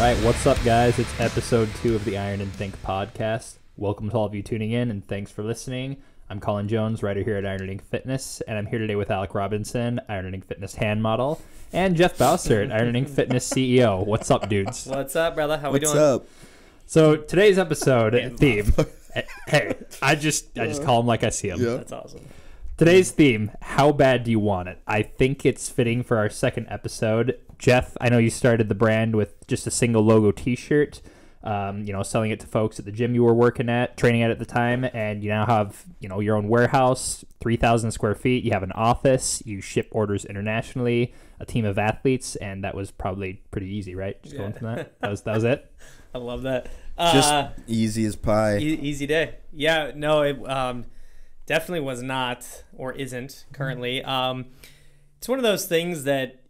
right, what's up, guys? It's episode 2 of the Iron and Think podcast. Welcome to all of you tuning in, and thanks for listening. I'm Colin Jones, writer here at Iron and Ink Fitness, and I'm here today with Alec Robinson, Iron and Ink Fitness hand model, and Jeff Bousert, Iron and Ink Fitness CEO. What's up, dudes? What's up, brother? How we doing? What's up? So today's episode theme. Hey, I just call him like I see him. Yeah. That's awesome. Today's theme: how bad do you want it? I think it's fitting for our second episode. Jeff, I know you started the brand with just a single logo T-shirt. Selling it to folks at the gym you were training at the time, and you now have, your own warehouse, 3,000 square feet. You have an office. You ship orders internationally. A team of athletes, and that was probably pretty easy, right? Just going from that. That was it. I love that. Just easy as pie. Easy day. Yeah, no, it definitely was not or isn't currently. It's one of those things that,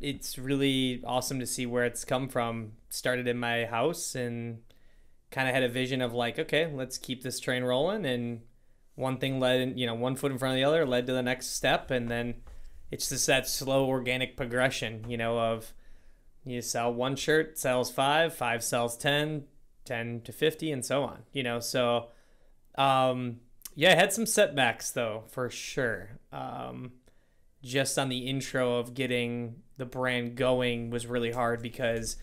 it's really awesome to see where it's come from. Started in my house and kind of had a vision of like, okay, let's keep this train rolling. And one thing led, one foot in front of the other led to the next step. And then it's just that slow organic progression, of you sell one shirt, sells 5 sells 10 to 50 and so on, So, I had some setbacks though, for sure. Just on the intro of getting the brand going was really hard because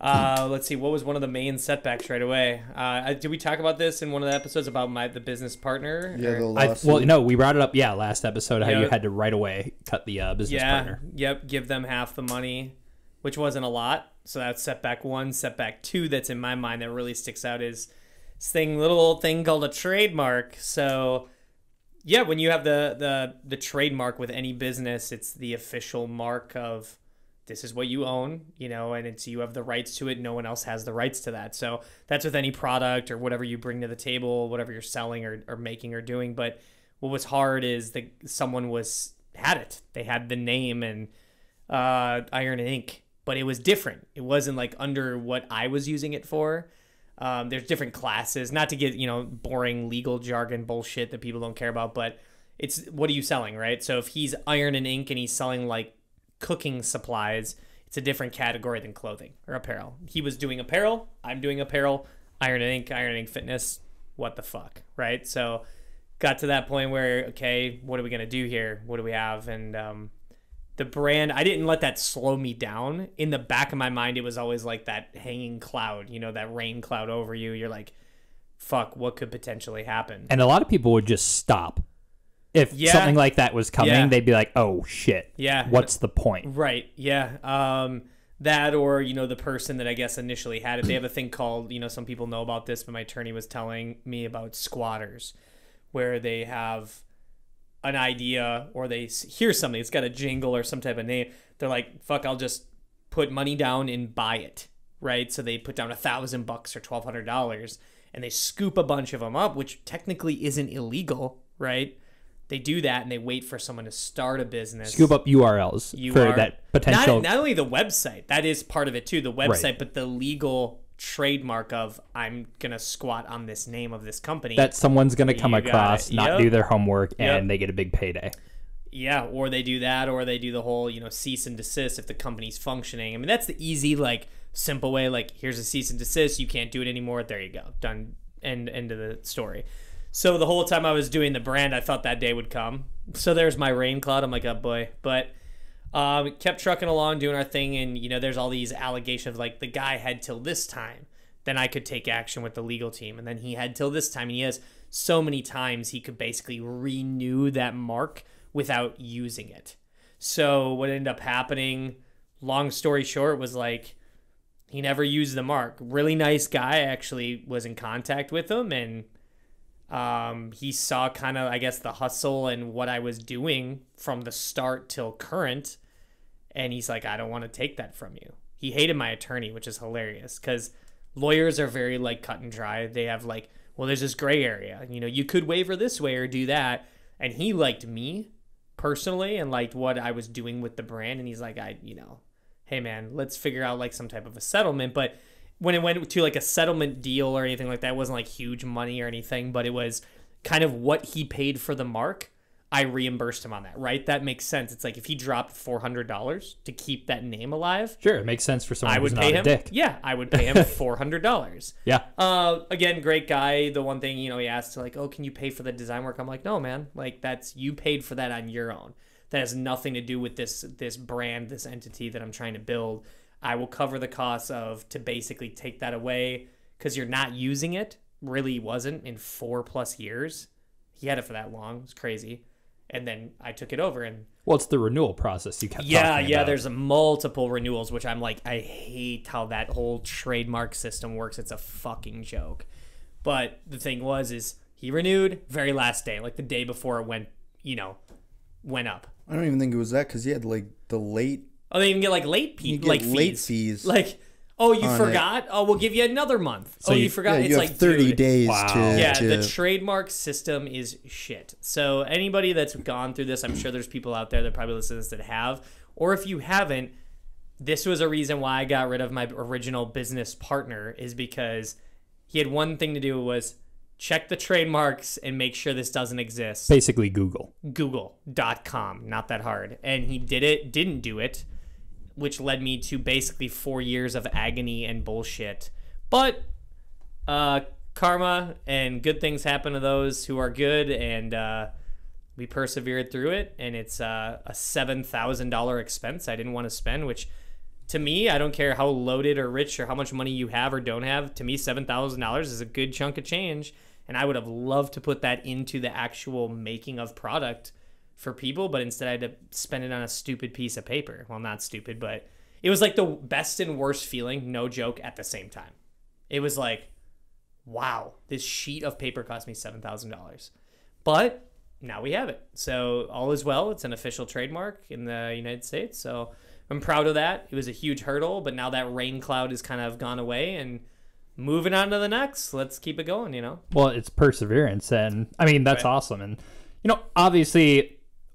let's see, what was one of the main setbacks right away? Did we talk about this in one of the episodes about the business partner? Yeah, the lawsuit. We brought it up, last episode, how you had to right away cut the business partner. Yep, give them half the money, which wasn't a lot. So that's setback 1. Setback 2 that's in my mind that really sticks out is this little thing called a trademark. So yeah, when you have the trademark with any business, it's the official mark of this is what you own, and you have the rights to it. No one else has the rights to that. So that's with any product or whatever you bring to the table, whatever you're selling or making or doing. But what was hard is that someone had it. They had the name and Iron and Ink, but it was different. It wasn't like under what I was using it for. There's different classes, not to get, boring legal jargon bullshit that people don't care about, but it's what are you selling, right? So if he's Iron and Ink and he's selling like cooking supplies, it's a different category than clothing or apparel. He was doing apparel. I'm doing apparel. Iron and Ink Fitness. What the fuck, right? So got to that point where, okay, what are we going to do here? What do we have? And the brand, I didn't let that slow me down. In the back of my mind, it was always like that hanging cloud, that rain cloud over you. You're like, fuck, what could potentially happen? And a lot of people would just stop. If something like that was coming, they'd be like, oh, shit. Yeah. What's the point? Right. Yeah. That or, the person that I guess initially had it. They have a thing called, some people know about this, but my attorney was telling me about squatters, where they have an idea or they hear something, it's got a jingle or some type of name. They're like, fuck, I'll just put money down and buy it, right? So they put down $1,000 or $1,200 and they scoop a bunch of them up, which technically isn't illegal, right? They do that and they wait for someone to start a business. Scoop up URLs for that potential. Not only the website, that is part of it too, the website, right, but the legal trademark of I'm going to squat on this name of this company. That someone's going to come across, not do their homework, and they get a big payday. Yeah, or they do that, or they do the whole, cease and desist if the company's functioning. I mean, that's the easy, simple way, here's a cease and desist, you can't do it anymore, there you go, done, end of the story. So the whole time I was doing the brand, I thought that day would come. So there's my rain cloud, I'm like, oh boy. But kept trucking along, doing our thing, and, there's all these allegations, the guy had till this time, then I could take action with the legal team, and then he had till this time, and he has so many times he could basically renew that mark without using it. So what ended up happening, long story short, was he never used the mark. Really nice guy. I actually was in contact with him, and he saw kind of, I guess, the hustle and what I was doing from the start till current, and he's like, I don't want to take that from you. He hated my attorney, which is hilarious because lawyers are very cut and dry. They have well, there's this gray area, you could waiver this way or do that, and he liked me personally and liked what I was doing with the brand, and he's like, hey man, let's figure out some type of a settlement. But when it went to a settlement deal or anything like that, it wasn't huge money or anything, but it was kind of what he paid for the mark. I reimbursed him on that, right? That makes sense. It's like if he dropped $400 to keep that name alive. Sure, it makes sense for someone I would who's pay not him. a dick. Yeah, I would pay him $400. Yeah. Again, great guy. The one thing, he asked like, "Oh, can you pay for the design work?" I'm like, "No, man. Like you paid for that on your own. That has nothing to do with this brand, this entity that I'm trying to build. I will cover the costs to basically take that away because you're not using it. Really wasn't in 4+ years. He had it for that long. It was crazy." And then I took it over and it's the renewal process you kept talking about. there's multiple renewals, which I'm like, I hate how that whole trademark system works. It's a fucking joke. But the thing is he renewed very last day, like the day before it went up. I don't even think it was that because he had like the late. Oh, they even get like late fees. Like, oh, you forgot? Oh, we'll give you another month. So you forgot? Yeah, it's you like have 30 days wow. to. Yeah, the trademark system is shit. So anybody that's gone through this, I'm sure there's people out there that probably listen to this that have. Or if you haven't, this was a reason why I got rid of my original business partner, is because he had one thing to do was check the trademarks and make sure this doesn't exist. Basically Google. Google.com. Not that hard. And he didn't do it, which led me to basically 4 years of agony and bullshit. But karma and good things happen to those who are good, and we persevered through it. And it's a $7,000 expense I didn't want to spend, which to me, I don't care how loaded or rich or how much money you have or don't have. To me, $7,000 is a good chunk of change, and I would have loved to put that into the actual making of product for people, but instead I had to spend it on a stupid piece of paper. Well, not stupid, but it was like the best and worst feeling, no joke, at the same time. It was like, wow, this sheet of paper cost me $7,000. But now we have it. So all is well. It's an official trademark in the United States. So I'm proud of that. It was a huge hurdle, but now that rain cloud has kind of gone away and moving on to the next. Let's keep it going, Well, it's perseverance, and I mean, that's awesome. And, obviously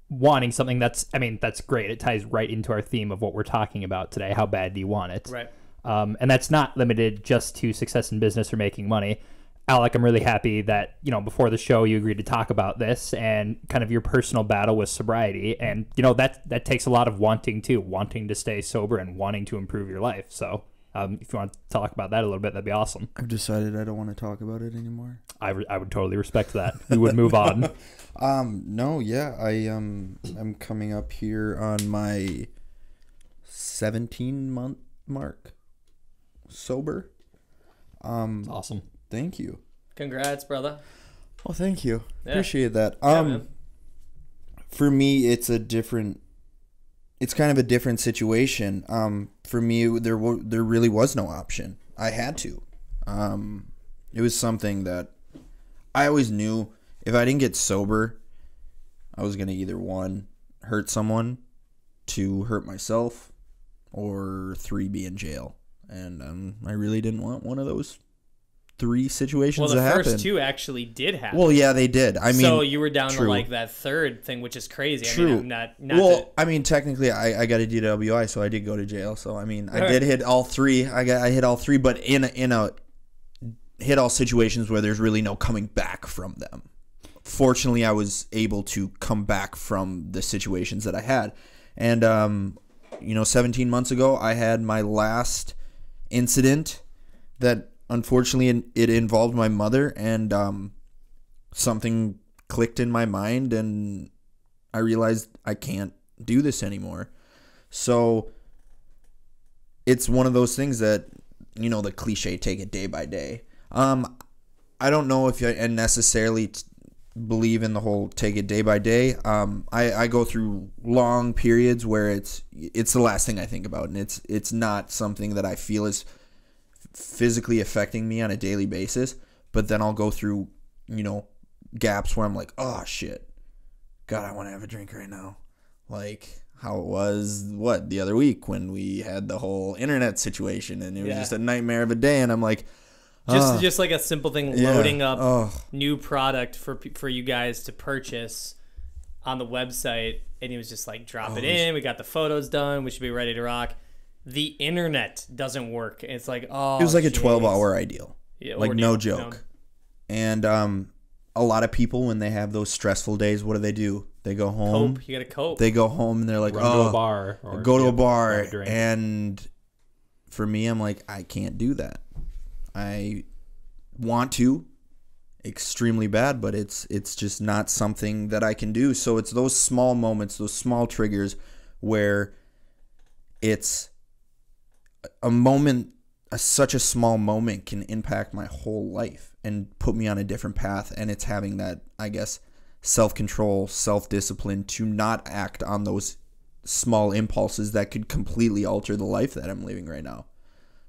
wanting something that's great. It ties right into our theme of what we're talking about today. How bad do you want it? Right. And that's not limited just to success in business or making money. Alec, I'm really happy that, before the show you agreed to talk about this and kind of your personal battle with sobriety. And, that takes a lot of wanting to stay sober and wanting to improve your life. So if you want to talk about that a little bit, that'd be awesome. I've decided I don't want to talk about it anymore. I would totally respect that. We would move on. No, yeah, I'm coming up here on my 17-month mark sober. Awesome. Thank you. Congrats, brother. Well, thank you. Yeah. Appreciate that. Man. For me, it's kind of a different situation. For me, there really was no option. I had to. It was something that I always knew if I didn't get sober, I was going to either 1, hurt someone, 2, hurt myself, or 3, be in jail. And I really didn't want one of those 3 situations to happen. Well, the first 2 actually did happen. Well, yeah, they did. I mean, so you were down true. to like that third thing, which is crazy. True. I mean, not I mean, technically, I got a DWI, so I did go to jail. So I mean, I did hit all 3. I hit all 3, but in a hit all situations where there's really no coming back from them. Fortunately, I was able to come back from the situations that I had, and 17 months ago, I had my last incident that. Unfortunately, it involved my mother, and something clicked in my mind, and I realized I can't do this anymore. So it's one of those things that, the cliche, take it day by day. I don't know if I necessarily believe in the whole take it day by day. I go through long periods where it's the last thing I think about, and it's not something that I feel is physically affecting me on a daily basis, but then I'll go through, gaps where I'm like, oh shit, God, I want to have a drink right now. Like how it was, the other week when we had the whole internet situation, and it was just a nightmare of a day, and I'm like, just like a simple thing, loading up new product for you guys to purchase on the website, and he was just like, drop it in, we got the photos done, we should be ready to rock. The internet doesn't work. It's like, it was like a 12-hour ideal. Yeah, like no joke. And a lot of people, when they have those stressful days, what do? They go home. Cope. You gotta cope. They go home and they're like, Run to a bar. Or go to a bar. have a drink. And for me, I'm like, I can't do that. I want to extremely bad, but it's just not something that I can do. So it's those small moments, those small triggers where it's a moment, such a small moment can impact my whole life and put me on a different path. And it's having that, I guess, self-control, self-discipline to not act on those small impulses that could completely alter the life that I'm living right now.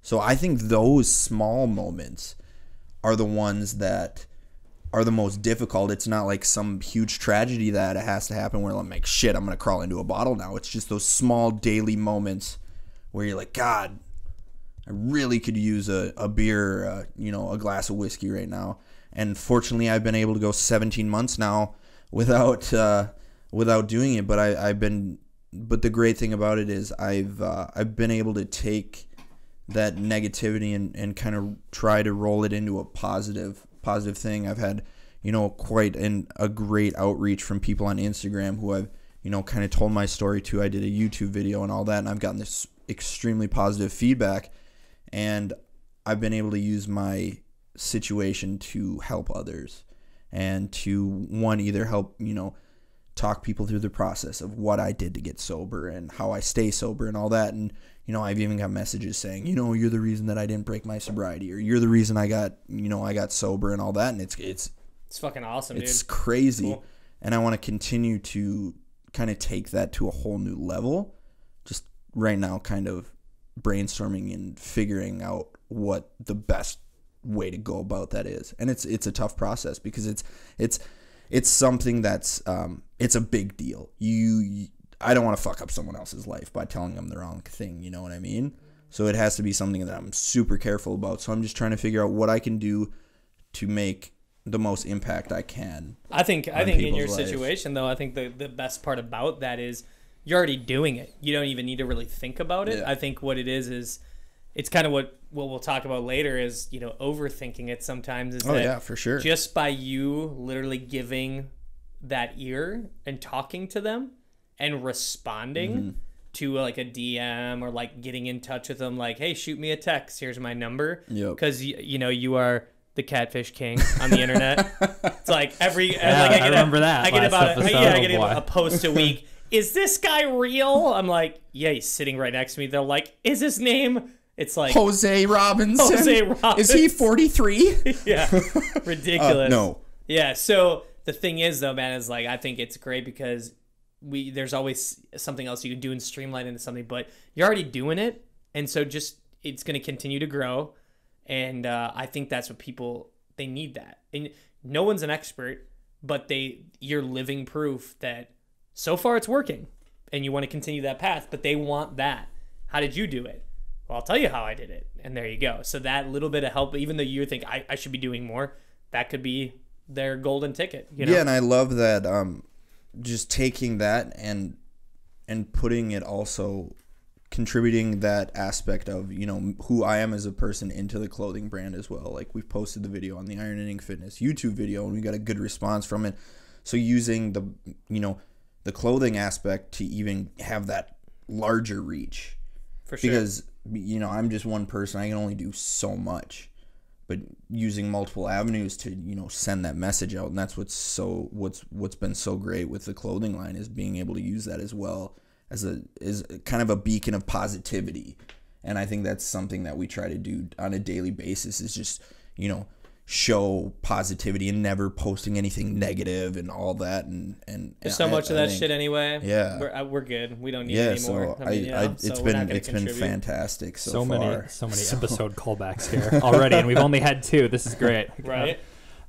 So I think those small moments are the ones that are the most difficult. It's not like some huge tragedy that it has to happen where I'm like, shit, I'm going to crawl into a bottle now. It's just those small daily moments where you're like, God, I really could use a beer, a glass of whiskey right now. And fortunately, I've been able to go 17 months now without doing it. But the great thing about it is I've been able to take that negativity and kind of try to roll it into a positive thing. I've had, quite a great outreach from people on Instagram who I've, kind of told my story to. I did a YouTube video and all that, and I've gotten this extremely positive feedback. And I've been able to use my situation to help others and to, either help, talk people through the process of what I did to get sober and how I stay sober and all that. And, I've even got messages saying, you're the reason that I didn't break my sobriety, or you're the reason I got sober and all that. And it's fucking awesome, dude. It's crazy. Cool. And I want to continue to kind of take that to a whole new level. Just right now, kind of brainstorming and figuring out what the best way to go about that is. And it's a tough process because it's something that's it's a big deal. I don't want to fuck up someone else's life by telling them the wrong thing, you know what I mean? So it has to be something that I'm super careful about. So I'm just trying to figure out what I can do to make the most impact I can. I think in your situation though, I think the best part about that is you're already doing it. You don't even need to really think about it. Yeah. I think what it is it's kind of what we'll talk about later is, overthinking it sometimes. Yeah, for sure. Just by you literally giving that ear and talking to them and responding to like a DM or like getting in touch with them, like, hey, shoot me a text. Here's my number. Because, you are the catfish king on the internet. It's like I remember that. I get about a post a week. Is this guy real? I'm like, yeah, he's sitting right next to me. They're like, is his name? It's like Jose Robinson. Is he 43? Yeah, ridiculous. No. Yeah. So the thing is, though, man, is like I think it's great because there's always something else you can do and streamline into something, but you're already doing it, and so it's going to continue to grow, and I think that's what they need that, and no one's an expert, but you're living proof that so far it's working, and you want to continue that path, but they want that. How did you do it? Well, I'll tell you how I did it. And there you go. So that little bit of help, even though you think I should be doing more, that could be their golden ticket. Yeah, and I love that just taking that and putting it also, contributing that aspect of, who I am as a person into the clothing brand as well. Like we've posted the video on the Ironing Fitness YouTube video and we got a good response from it. So using the clothing aspect to even have that larger reach. For sure. Because I'm just one person. I can only do so much, but using multiple avenues to send that message out, and that's what's been so great with the clothing line is being able to use that as well as kind of a beacon of positivity. And I think that's something that we try to do on a daily basis is just show positivity and never posting anything negative and all that. And there's so much of that shit anyway. Yeah, we're good. We don't need it anymore. So it's been fantastic so far. So many episode callbacks here already, and we've only had 2. This is great, right?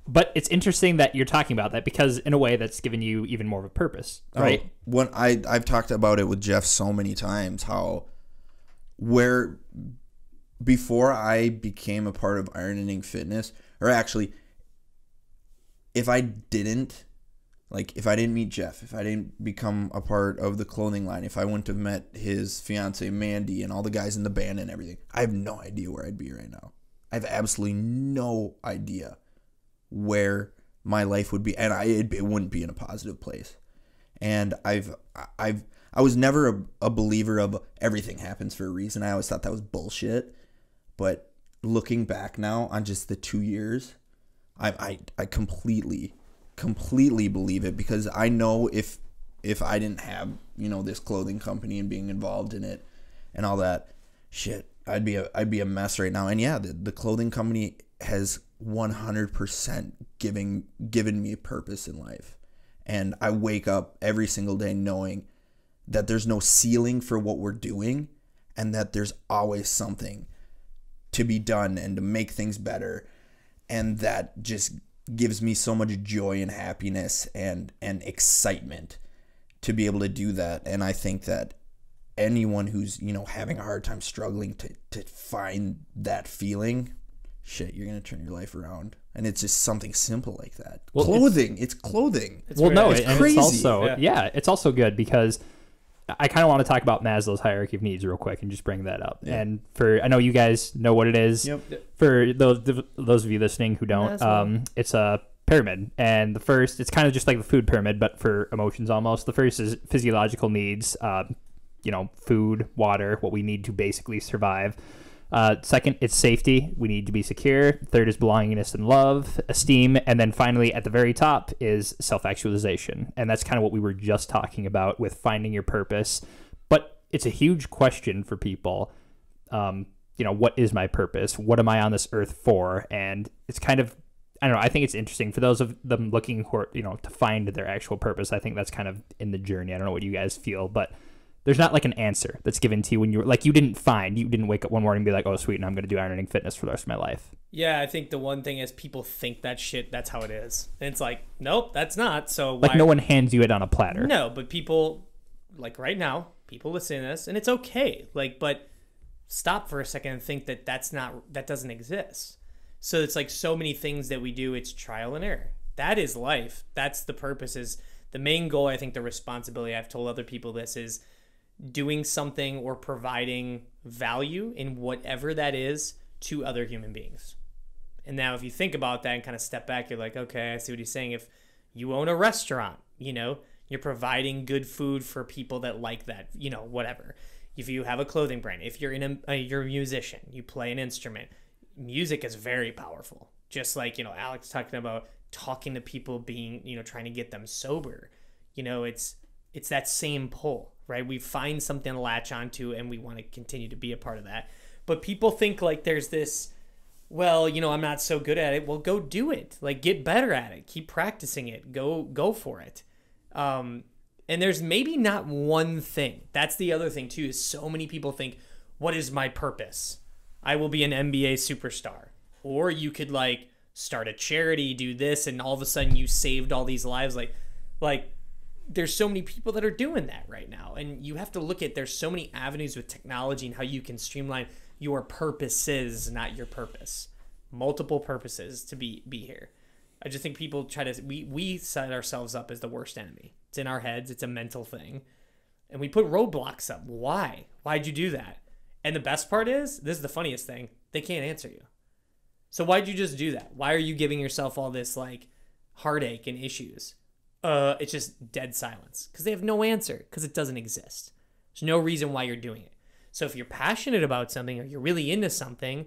But it's interesting that you're talking about that because in a way that's given you even more of a purpose, right? When I've talked about it with Jeff so many times how before I became a part of Ironing Fitness. Or actually, if I didn't meet Jeff, if I didn't become a part of the clothing line, if I wouldn't have met his fiance Mandy and all the guys in the band and everything, I have no idea where I'd be right now. I have absolutely no idea where my life would be, and it wouldn't be in a positive place. And I was never a believer of everything happens for a reason. I always thought that was bullshit. But looking back now on just the 2 years, I completely believe it, because I know if I didn't have, this clothing company and being involved in it and all that shit, I'd be a mess right now. And yeah, the clothing company has 100% given me a purpose in life. And I wake up every single day knowing that there's no ceiling for what we're doing, and that there's always something to be done and to make things better. And that just gives me so much joy and happiness and excitement to be able to do that. And I think that anyone who's, having a hard time struggling to find that feeling, shit, you're going to turn your life around. And it's just something simple like that. Well, clothing. It's clothing. It's crazy. It's also, it's also good because I kind of want to talk about Maslow's hierarchy of needs real quick and just bring that up. Yeah. And I know you guys know what it is. Yep. For those of you listening who don't, it's a pyramid. And the first, it's kind of just like the food pyramid, but for emotions almost. The first is physiological needs, food, water, what we need to basically survive. Second, it's safety. We need to be secure. Third is belongingness and love, esteem. And then finally, at the very top is self-actualization. And that's kind of what we were just talking about with finding your purpose. But it's a huge question for people. What is my purpose? What am I on this earth for? And it's kind of, I don't know, I think it's interesting for those of them looking for, to find their actual purpose. I think that's kind of in the journey. I don't know what you guys feel, but there's not like an answer that's given to you when you didn't wake up one morning and be like, oh, sweet, and I'm going to do ironing fitness for the rest of my life. Yeah, I think the one thing is people think that shit, that's how it is. And it's like, nope, that's not. So no one hands you it on a platter. No, but people, like right now, people listening to this, and it's okay. But stop for a second and think that that doesn't exist. So it's like so many things that we do, it's trial and error. That is life. That's the purpose. Is the main goal. I think the responsibility, I've told other people this, is doing something or providing value in whatever that is to other human beings. And now if you think about that and kind of step back, you're like, okay, I see what he's saying. If you own a restaurant, you're providing good food for people that like that, whatever. If you have a clothing brand, if you're you're a musician, you play an instrument, music is very powerful. Just like, Alex talking about talking to people, being, trying to get them sober, it's that same pull. Right? We find something to latch onto and we want to continue to be a part of that. But people think like there's this, well, I'm not so good at it. Well, go do it. Like, get better at it. Keep practicing it. Go for it. And there's maybe not one thing. That's the other thing too, is so many people think, what is my purpose? I will be an NBA superstar. Or you could start a charity, do this, and all of a sudden you saved all these lives. Like, there's so many people that are doing that right now. And you have to look at, there's so many avenues with technology and how you can streamline your purposes, not your purpose. Multiple purposes to be here. I just think people try to, we set ourselves up as the worst enemy. It's in our heads. It's a mental thing. And we put roadblocks up. Why? Why'd you do that? And the best part is, this is the funniest thing, they can't answer you. So why'd you just do that? Why are you giving yourself all this heartache and issues? It's just dead silence because they have no answer, because it doesn't exist. There's no reason why you're doing it. So if you're passionate about something or you're really into something,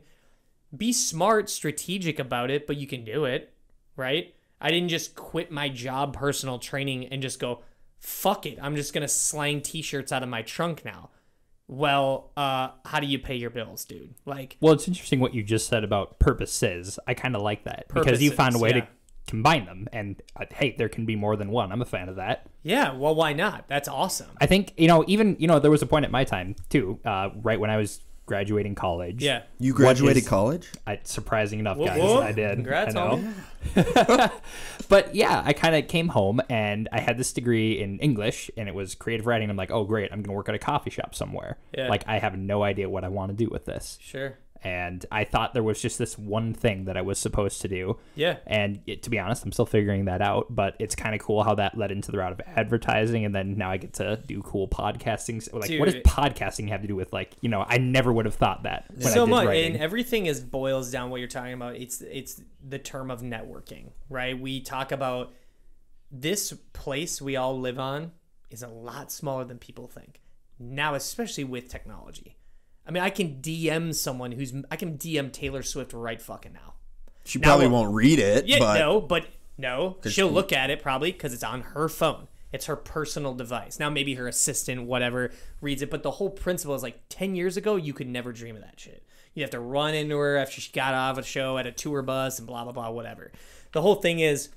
be smart, strategic about it, but you can do it, right? I didn't just quit my job, personal training, and just go, fuck it, I'm just going to slang t-shirts out of my trunk now. Well, how do you pay your bills, dude? Well, it's interesting what you just said about purposes. I kind of like that because you found a way to combine them, and hey, there can be more than one. I'm a fan of that. Yeah, well, why not? That's awesome. I think even there was a point at my time too, right when I was graduating college. Yeah, you graduated college? Surprising enough, guys, I did. Congrats, I know. But yeah, I kind of came home and I had this degree in English, and it was creative writing. I'm like, oh great, I'm gonna work at a coffee shop somewhere. Yeah. I have no idea what I want to do with this. Sure. And I thought there was just this one thing that I was supposed to do. Yeah. And to be honest, I'm still figuring that out. But it's kind of cool how that led into the route of advertising. And then now I get to do cool podcasting. Like, Dude, what does podcasting have to do with, like, you know, I never would have thought that when so I did much, writing. and everything is boils down what you're talking about. It's the term of networking, right? We talk about this place we all live on is a lot smaller than people think now, especially with technology. I mean, I can DM someone I can DM Taylor Swift right fucking now. She probably won't read it. Yeah, but no. She'll look at it probably because it's on her phone. It's her personal device. Now, maybe her assistant, whatever, reads it. But the whole principle is like 10 years ago, you could never dream of that shit. You have to run into her after she got off a show at a tour bus and blah, blah, blah, whatever. The whole thing is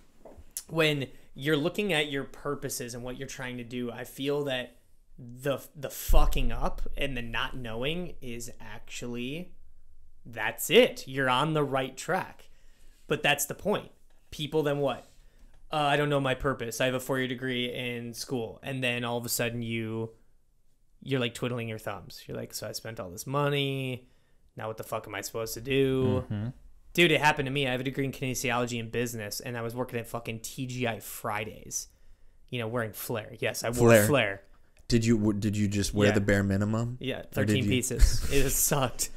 when you're looking at your purposes and what you're trying to do, I feel that the fucking up and the not knowing is actually, that's it. You're on the right track. But that's the point. People then what? I don't know my purpose. I have a 4-year degree in school. And then all of a sudden you're like twiddling your thumbs. You're like, so I spent all this money. Now what the fuck am I supposed to do? Mm-hmm. Dude, it happened to me. I have a degree in kinesiology and business, and I was working at fucking TGI Fridays. You know, wearing flair. Yes, I wore flair. Did you just wear the bare minimum? Yeah, 13 pieces. It sucked.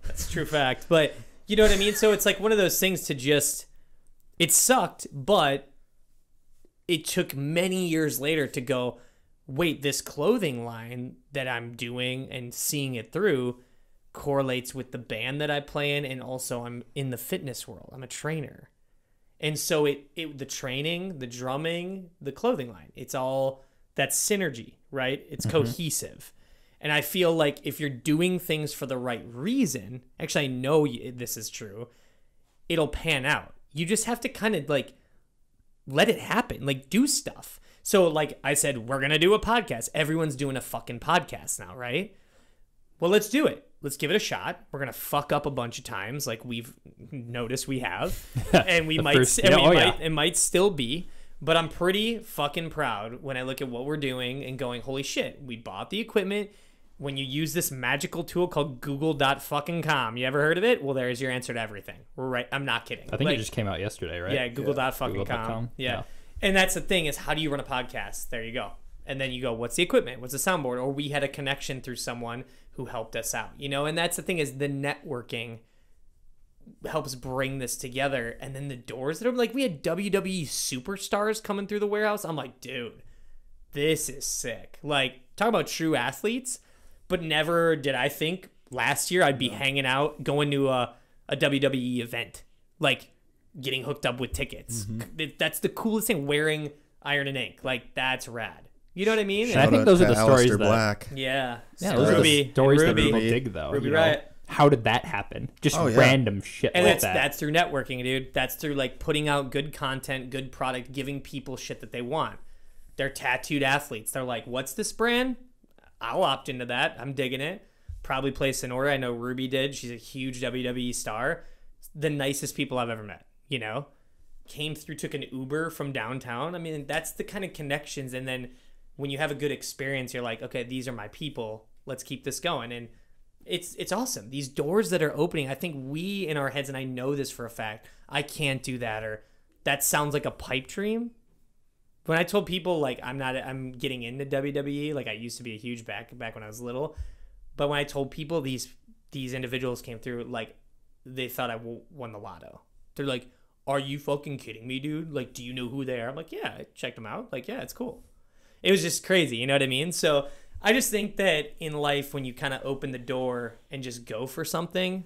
That's a true fact. But you know what I mean? So it's like one of those things to just, it sucked, but it took many years later to go, wait, this clothing line that I'm doing and seeing it through correlates with the band that I play in, and also I'm in the fitness world. I'm a trainer. And so the training, the drumming, the clothing line, it's all that synergy, right? It's cohesive. And I feel like if you're doing things for the right reason, actually I know this is true, it'll pan out. You just have to kind of like let it happen, like do stuff. So like I said, we're going to do a podcast. Everyone's doing a fucking podcast now, right? Well, let's do it. Let's give it a shot. We're going to fuck up a bunch of times like we've noticed we have. And we it might still be. But I'm pretty fucking proud when I look at what we're doing and going, holy shit, we bought the equipment. When you use this magical tool called Google.fucking.com, you ever heard of it? Well, there's your answer to everything. We're right. I'm not kidding. I think it just came out yesterday, right? Yeah, Google.fucking.com. Yeah. And that's the thing is, how do you run a podcast? There you go. And then you go, what's the equipment? What's the soundboard? Or we had a connection through someone who helped us out, you know? And that's the thing is the networking helps bring this together. And then the doors that are like, we had WWE superstars coming through the warehouse. I'm like, dude, this is sick. Like, talk about true athletes. But never did I think last year I'd be hanging out, going to a WWE event, like getting hooked up with tickets. Mm-hmm. That's the coolest thing, wearing Iron and Ink. Like, that's rad. You know what I mean? And I think those are the stories that... Black. Yeah. Those are the stories that people dig, though. Ruby Riot. How did that happen? Just random shit and like that's through networking, dude. That's through, like, putting out good content, good product, giving people shit that they want. They're tattooed athletes. They're like, what's this brand? I'll opt into that. I'm digging it. Probably place an order. I know Ruby did. She's a huge WWE star. The nicest people I've ever met, you know? Came through, took an Uber from downtown. I mean, that's the kind of connections. And then when you have a good experience, you're like, okay, these are my people. Let's keep this going. And it's awesome. These doors that are opening, I think we in our heads, and I know this for a fact, I can't do that, or that sounds like a pipe dream. When I told people, like, I'm getting into WWE, like I used to be a huge back when I was little, but when I told people these individuals came through, like, they thought I won the lotto. They're like, are you fucking kidding me, dude? Like, do you know who they are? I'm like, yeah, I checked them out. Like, yeah, it's cool. It was just crazy, you know what I mean? So I just think that in life, when you kind of open the door and just go for something,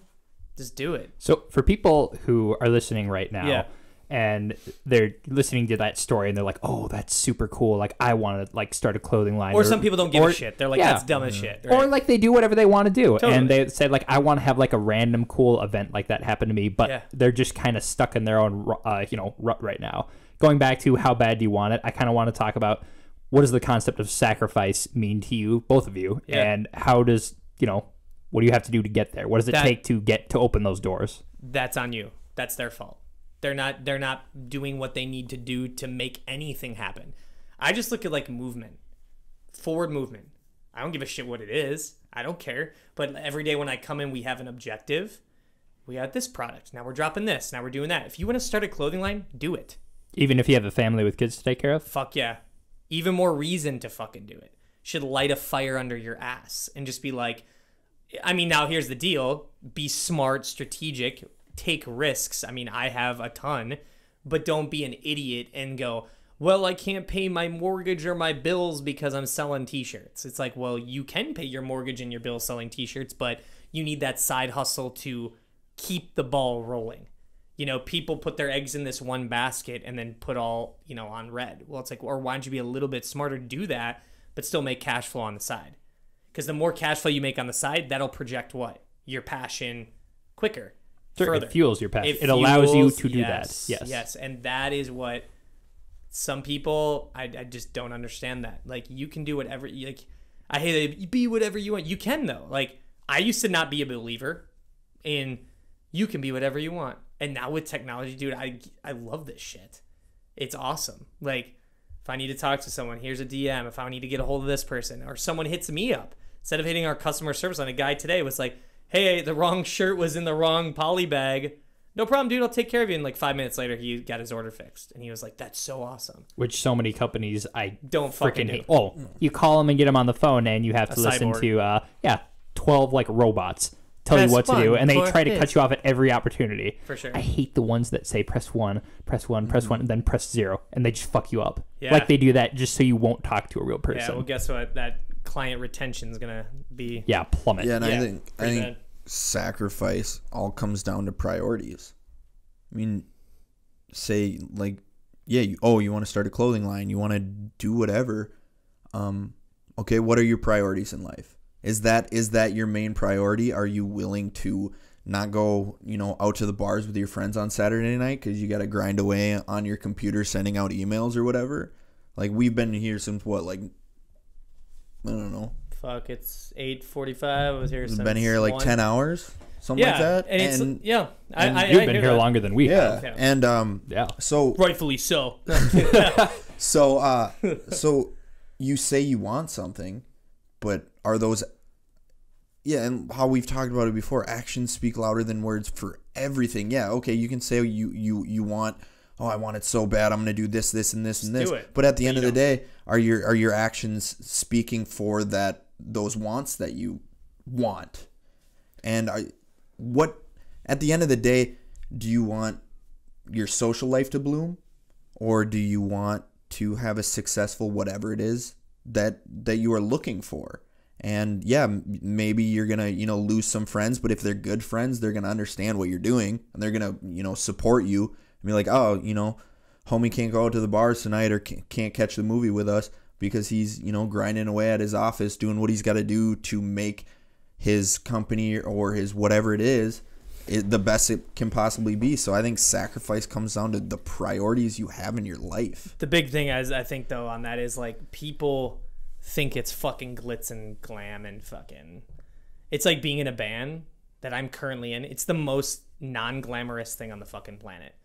just do it. So for people who are listening right now, and they're listening to that story and they're like, oh, that's super cool. Like, I want to like start a clothing line. Or some people don't give a shit. They're like, that's dumb as shit. Right? Or like they do whatever they want to do. Totally. And they said, like, I want to have like a random cool event like that happen to me. But they're just kind of stuck in their own, rut right now. Going back to how bad do you want it? I kind of want to talk about what does the concept of sacrifice mean to you, both of you? Yeah. And how does, what do you have to do to get there? What does it take to get to open those doors? That's on you. That's their fault. They're not doing what they need to do to make anything happen. I just look at like movement, forward movement. I don't give a shit what it is. I don't care. But every day when I come in, we have an objective. we got this product. Now we're dropping this. Now we're doing that. If you want to start a clothing line, do it. Even if you have a family with kids to take care of? Fuck yeah. Even more reason to fucking do it. Should light a fire under your ass and just be like, I mean, now here's the deal. Be smart, strategic, take risks. I mean, I have a ton, but don't be an idiot and go, well, I can't pay my mortgage or my bills because I'm selling t-shirts. It's like, well, you can pay your mortgage and your bills selling t-shirts, but you need that side hustle to keep the ball rolling. You know, people put their eggs in this one basket and then put all, you know, on red. Well, it's like, or why don't you be a little bit smarter to do that, but still make cash flow on the side? Because the more cash flow you make on the side, that'll project what? Your passion quicker. Sure, further. it fuels your passion. It allows you to do that. Yes. Yes. And that is what some people, I just don't understand that. Like, you can do whatever, like, I hate it. Be whatever you want. You can, though. Like, I used to not be a believer in you can be whatever you want. And now with technology, dude, I love this shit. It's awesome. Like, if I need to talk to someone, here's a DM. If I need to get a hold of this person, or someone hits me up, instead of hitting our customer service line, a guy today was like, hey, the wrong shirt was in the wrong poly bag. No problem, dude. I'll take care of you. And like 5 minutes later, he got his order fixed. And he was like, that's so awesome. Which so many companies I don't fucking hate. Oh, you call them and get them on the phone, and you have to listen cyborg. to 12 like robots tell Press you what to do, one and they for try to this. cut you off at every opportunity. For sure. I hate the ones that say press one, press one, press one, and then press 0, and they just fuck you up. Yeah. Like they do that just so you won't talk to a real person. Yeah, well, guess what? That client retention is going to be... Yeah, plummet. Yeah, and Yeah, I think bad. sacrifice all comes down to priorities. I mean, say like, yeah, you want to start a clothing line, you want to do whatever. Okay, what are your priorities in life? Is that your main priority? Are you willing to not go, out to the bars with your friends on Saturday night because you got to grind away on your computer sending out emails or whatever? Like, we've been here since what, like, I don't know. Fuck, it's 8:45. I was here since We've been here like 1. 10 hours, something like that. And it's, I You've hear been here that. longer than we have. Yeah, Yeah. and Yeah. so Rightfully so. so you say you want something, but are those... Yeah, and how we've talked about it before, actions speak louder than words for everything. Yeah, okay, you can say you want, oh, I want it so bad, I'm going to do this, this, and this, and this. do it. But at the end of the day, are your actions speaking for those wants that you want? And at the end of the day, do you want your social life to bloom, or do you want to have a successful whatever it is that you are looking for? And yeah, maybe you're going to, lose some friends, but if they're good friends, they're going to understand what you're doing, and they're going to, support you and be like, oh, homie can't go out to the bars tonight, or can't catch the movie with us because he's, grinding away at his office, doing what he's got to do to make his company or his whatever it is the best it can possibly be. So I think sacrifice comes down to the priorities you have in your life. The big thing I think though on that is like people think it's fucking glitz and glam and fucking... It's like being in a band that I'm currently in. It's the most non-glamorous thing on the fucking planet.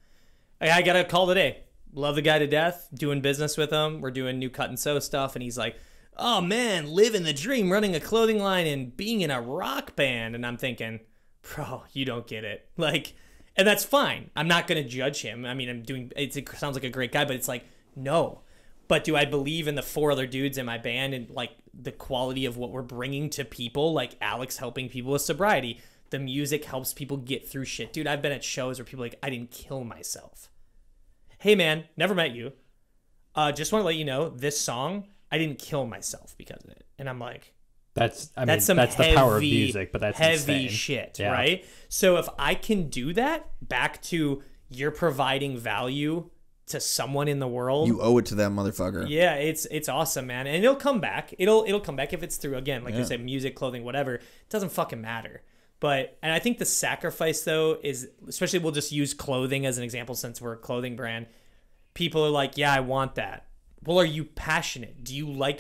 I got a call today. Love the guy to death. Doing business with him. We're doing new cut and sew stuff. And he's like, oh man, living the dream, running a clothing line and being in a rock band. And I'm thinking, bro, you don't get it. Like, and that's fine. I'm not going to judge him. I mean, it sounds like a great guy, but it's like, no. But do I believe in the 4 other dudes in my band and like the quality of what we're bringing to people? Like Alex helping people with sobriety. The music helps people get through shit. Dude, I've been at shows where people are like, I didn't kill myself. Hey man, never met you. Just want to let you know, this song, I didn't kill myself because of it. And I'm like, that's the power of music, but that's heavy insane. Shit, Yeah. right? So if I can do that, back to you're providing value to someone in the world, You owe it to that motherfucker. yeah, it's awesome, man, and it'll come back. It'll come back if it's through, again, like you said, music, clothing, whatever. It doesn't fucking matter. But, and I think the sacrifice though is, especially we'll just use clothing as an example since we're a clothing brand. People are like, yeah, I want that. Well, are you passionate? Do you like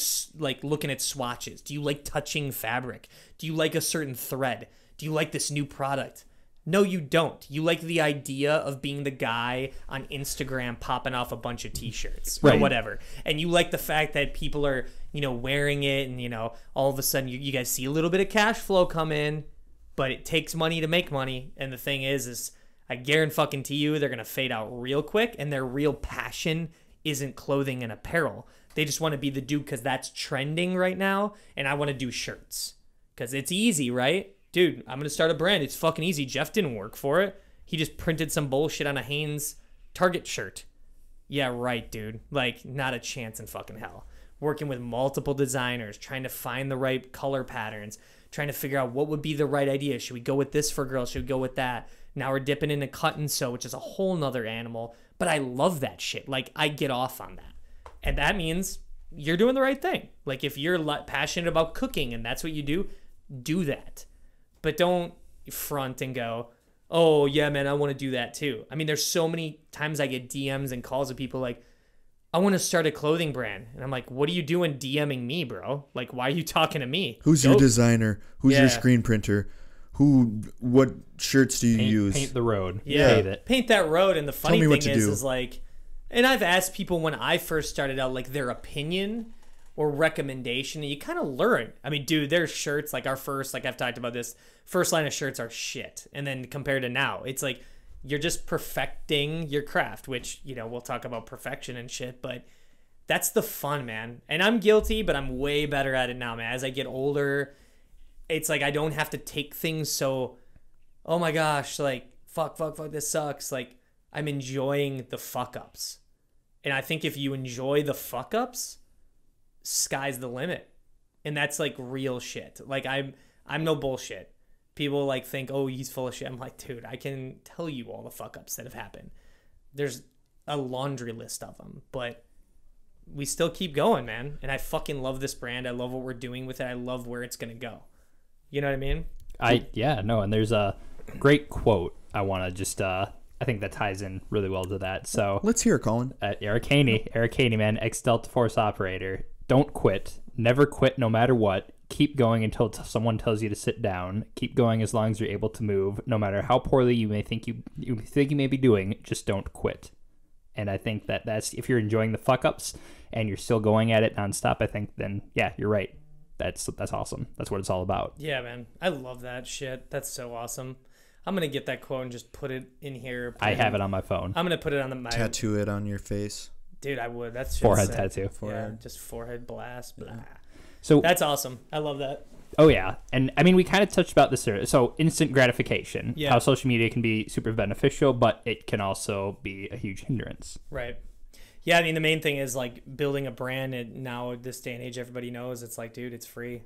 looking at swatches? Do you like touching fabric? Do you like a certain thread? Do you like this new product? No, you don't. You like the idea of being the guy on Instagram popping off a bunch of t-shirts or whatever. And you like the fact that people are, wearing it and, all of a sudden you guys see a little bit of cash flow come in. but it takes money to make money. And the thing is I guarantee you they're going to fade out real quick, and their real passion isn't clothing and apparel. They just want to be the dude because that's trending right now, and I want to do shirts because it's easy, right? Dude, I'm going to start a brand. It's fucking easy. Jeff didn't work for it. He just printed some bullshit on a Hanes Target shirt. Yeah, right, dude. Like, not a chance in fucking hell. Working with multiple designers, trying to find the right color patterns, trying to figure out what would be the right idea. Should we go with this for girls? Should we go with that? Now we're dipping into cut and sew, which is a whole nother animal. But I love that shit. Like, I get off on that. And that means you're doing the right thing. Like, if you're passionate about cooking and that's what you do that. But don't front and go, oh, yeah, man, I want to do that too. I mean, there's so many times I get DMs and calls of people like, I want to start a clothing brand. And I'm like, what are you doing DMing me, bro? Like, why are you talking to me? Who's your designer? Who's your screen printer? What shirts do you use? Paint the road. Yeah. Paint that road. And the funny thing is like, and I've asked people when I first started out, like their opinion or recommendation, and you kind of learn. I mean, dude, there's shirts like our first, like I've talked about this, first line of shirts are shit. And then compared to now, it's like you're just perfecting your craft, which, you know, we'll talk about perfection and shit, but that's the fun, man. And I'm guilty, but I'm way better at it now, man. As I get older, it's like I don't have to take things so, oh my gosh, like, fuck, this sucks. Like, I'm enjoying the fuck-ups. And I think if you enjoy the fuck-ups, sky's the limit. And that's like real shit. Like I'm no bullshit. People like think, oh, he's full of shit. I'm like, dude, I can tell you all the fuck-ups that have happened. There's a laundry list of them, but we still keep going, man. And I fucking love this brand. I love what we're doing with it. I love where it's going to go. You know what I mean? And there's a great quote I want to just I think that ties in really well to that. So let's hear it, Colin. Eric Haney, man, ex-Delta Force operator. Don't quit. Never quit no matter what. Keep going until someone tells you to sit down. Keep going as long as you're able to move. No matter how poorly you may think you may be doing, just don't quit. And I think that's if you're enjoying the fuck-ups and you're still going at it nonstop, I think then, yeah, you're right. That's awesome. That's what it's all about. Yeah, man. I love that shit. That's so awesome. I'm going to get that quote and just put it in here. I have it on my phone. I'm going to put it on tattoo it on your face. Dude, I would. That's forehead tattoo. Forehead. Yeah, just forehead blast. Blah. So that's awesome. I love that. Oh yeah, and I mean we kind of touched about this earlier. So instant gratification. Yeah. How social media can be super beneficial, but it can also be a huge hindrance. Right. Yeah, I mean the main thing is like building a brand, and now this day and age, everybody knows it's like, dude, it's free.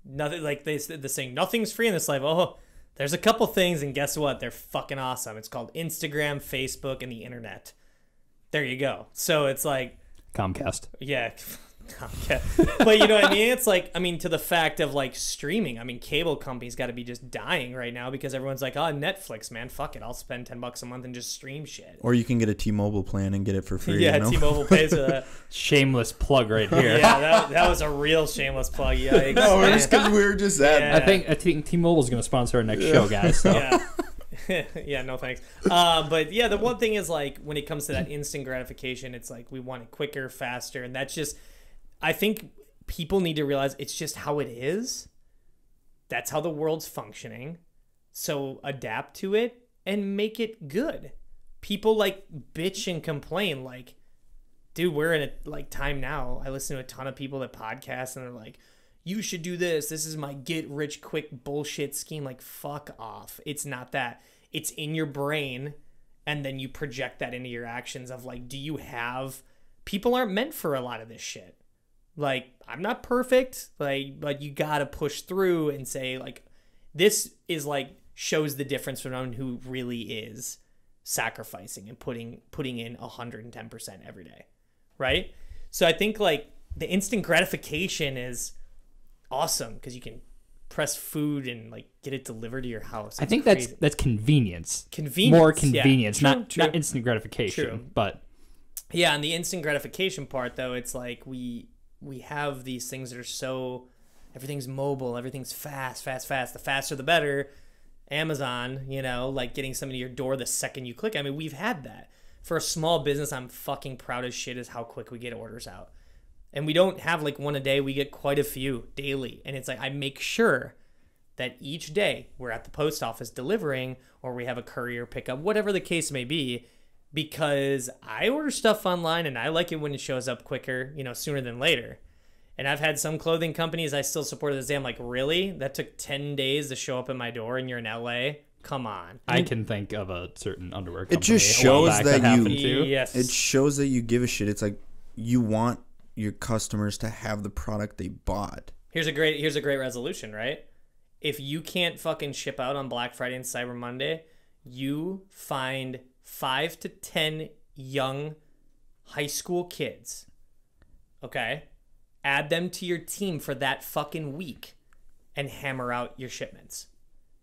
Nothing like the saying, nothing's free in this life. Oh, there's a couple things, and guess what? They're fucking awesome. It's called Instagram, Facebook, and the internet. There you go. So it's like Comcast. Yeah. But you know what I mean? It's like, I mean, to the fact of like streaming. I mean, cable companies got to be just dying right now because everyone's like, oh, Netflix, man, fuck it. I'll spend $10 a month and just stream shit. Or you can get a T-Mobile plan and get it for free. Yeah, you know? T-Mobile pays for that. Shameless plug right here. Yeah, that was a real shameless plug. Yikes. No, it's because we were just at. Yeah. I think T-Mobile's going to sponsor our next show, guys. So. Yeah. Yeah, no thanks. But yeah, the one thing is like when it comes to that instant gratification, it's like we want it quicker, faster, and that's just, I think people need to realize it's just how it is. That's how the world's functioning. So adapt to it and make it good. People like bitch and complain like, dude, we're in a like time now. I listen to a ton of people that podcast and they're like, you should do this. This is my get rich quick bullshit scheme. Like, fuck off. It's not that. It's in your brain, and then you project that into your actions of like, do you have... People aren't meant for a lot of this shit. Like, I'm not perfect, like, but you gotta push through and say, like, this is like, shows the difference from someone who really is sacrificing and putting in 110% every day, right? So I think, like, the instant gratification is awesome because you can press food and like get it delivered to your house. I think that's convenience. Yeah. More convenience, True. not instant gratification. True. But yeah, and the instant gratification part though, it's like we have these things that are so, everything's mobile, everything's fast. The faster the better. Amazon, you know, like getting something to your door the second you click. I mean, we've had that. For a small business, I'm fucking proud as shit as how quick we get orders out. And we don't have like one a day. We get quite a few daily. And it's like, I make sure that each day we're at the post office delivering, or we have a courier pickup, whatever the case may be, because I order stuff online and I like it when it shows up quicker, sooner than later. And I've had some clothing companies I still support to this day. I'm like, really? That took 10 days to show up at my door and you're in LA? Come on. I can think of a certain underwear company. It just shows that Yes. It shows that you give a shit. It's like you want your customers to have the product they bought. Here's a great resolution, right? If you can't fucking ship out on Black Friday and Cyber Monday, you find 5 to 10 young high school kids, okay? Add them to your team for that fucking week and hammer out your shipments.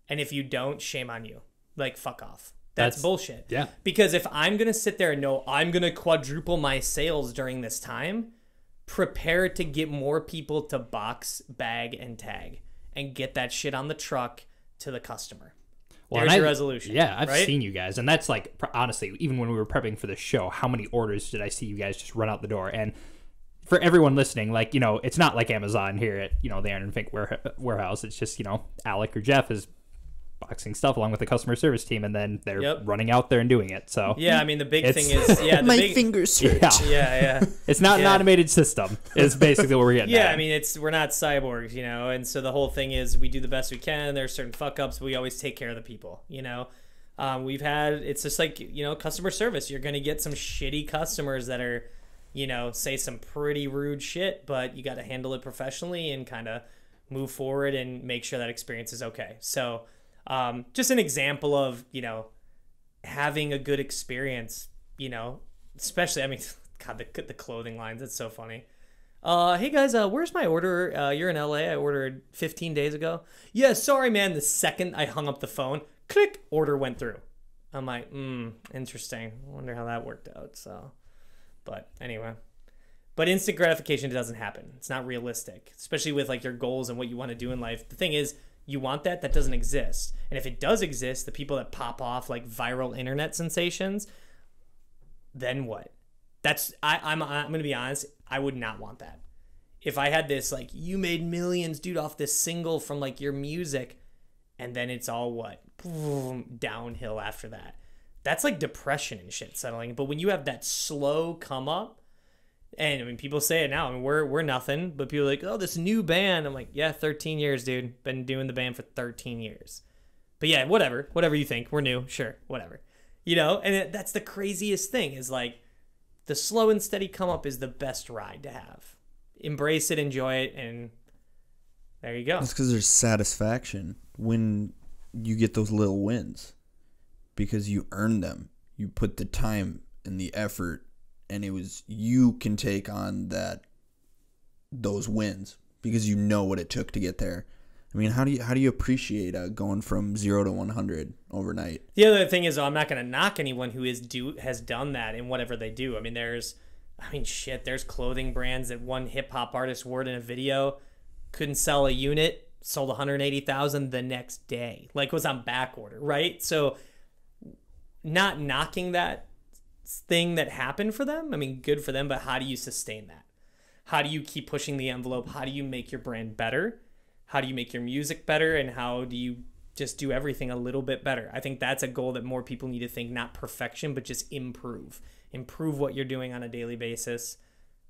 And if you don't, shame on you. Like, fuck off. That's bullshit. Yeah. Because if I'm going to sit there and know I'm going to quadruple my sales during this time, prepare to get more people to box, bag, and tag and get that shit on the truck to the customer. Well, there's your resolution. Yeah, I've right? seen you guys. And that's like, honestly, even when we were prepping for the show, how many orders did I see you guys just run out the door? And for everyone listening, like, it's not like Amazon here at, the Iron & Fink warehouse. It's just, Alec or Jeff is boxing stuff along with the customer service team, and then they're running out there and doing it. So yeah, I mean, the big thing is my fingers hurt. Yeah. It's not an automated system. It's basically what we're getting. Yeah, I mean, we're not cyborgs, and so the whole thing is we do the best we can. There's certain fuck ups, but we always take care of the people. It's just like customer service. You're gonna get some shitty customers that are, say some pretty rude shit, but you got to handle it professionally and kind of move forward and make sure that experience is okay. So. Just an example of, having a good experience, especially, I mean, God, the clothing lines, it's so funny. Hey guys, where's my order? You're in LA. I ordered 15 days ago. Yeah, sorry, man. The second I hung up the phone, click, order went through. I'm like, interesting. I wonder how that worked out. So, but anyway. But instant gratification doesn't happen. It's not realistic, especially with like your goals and what you want to do in life. The thing is, you want that doesn't exist. And if it does exist, the people that pop off like viral internet sensations, then what? I'm going to be honest, I would not want that. If I had this, like, you made millions, dude, off this single from like your music, and then it's all what? Boom, downhill after that. That's like depression and shit settling. But when you have that slow come up, and I mean, people say it now. I mean, we're nothing, but people are like, oh, this new band. I'm like, yeah, 13 years, dude. Been doing the band for 13 years. But yeah, whatever you think. We're new, sure, whatever. And that's the craziest thing is like the slow and steady come up is the best ride to have. Embrace it, enjoy it, and there you go. It's because there's satisfaction when you get those little wins because you earn them. You put the time and the effort. And you can take on those wins because you know what it took to get there. I mean, how do you appreciate going from 0 to 100 overnight? The other thing is, I'm not going to knock anyone who has done that in whatever they do. I mean, there's clothing brands that one hip hop artist wore in a video, couldn't sell a unit, sold 180,000 the next day, like was on back order, right? So, not knocking that thing that happened for them. I mean, good for them, but how do you sustain that? How do you keep pushing the envelope? How do you make your brand better? How do you make your music better? And how do you just do everything a little bit better? I think that's a goal that more people need to think, not perfection, but just improve what you're doing on a daily basis.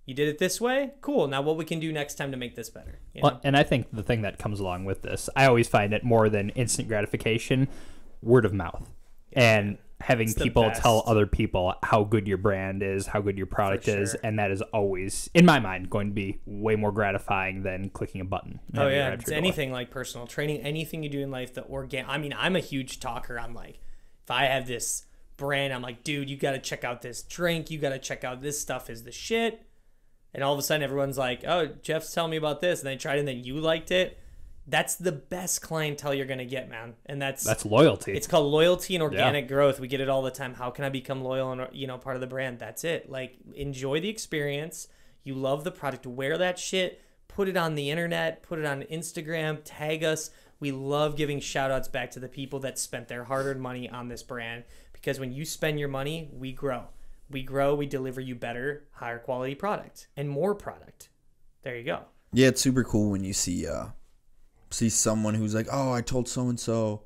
You did it this way? Cool. Now what we can do next time to make this better. Well, and I think the thing that comes along with this, I always find it more than instant gratification, word of mouth. Yeah. And having people tell other people how good your brand is, how good your product is, and that is always, in my mind, going to be way more gratifying than clicking a button. Oh yeah, it's anything like personal training, anything you do in life. I mean, I'm a huge talker. I'm like, if I have this brand, I'm like, dude, you got to check out this drink. You got to check out this stuff is the shit. And all of a sudden, everyone's like, oh, Jeff's telling me about this, and they tried it, and then you liked it. That's the best clientele you're going to get, man. And that's loyalty. It's called loyalty and organic growth. We get it all the time. How can I become loyal and, part of the brand? That's it. Like, enjoy the experience. You love the product. Wear that shit. Put it on the internet. Put it on Instagram. Tag us. We love giving shout outs back to the people that spent their hard-earned money on this brand. Because when you spend your money, we grow. We grow. We deliver you better, higher quality product and more product. There you go. Yeah, it's super cool when you see see someone who's like, oh, I told so and so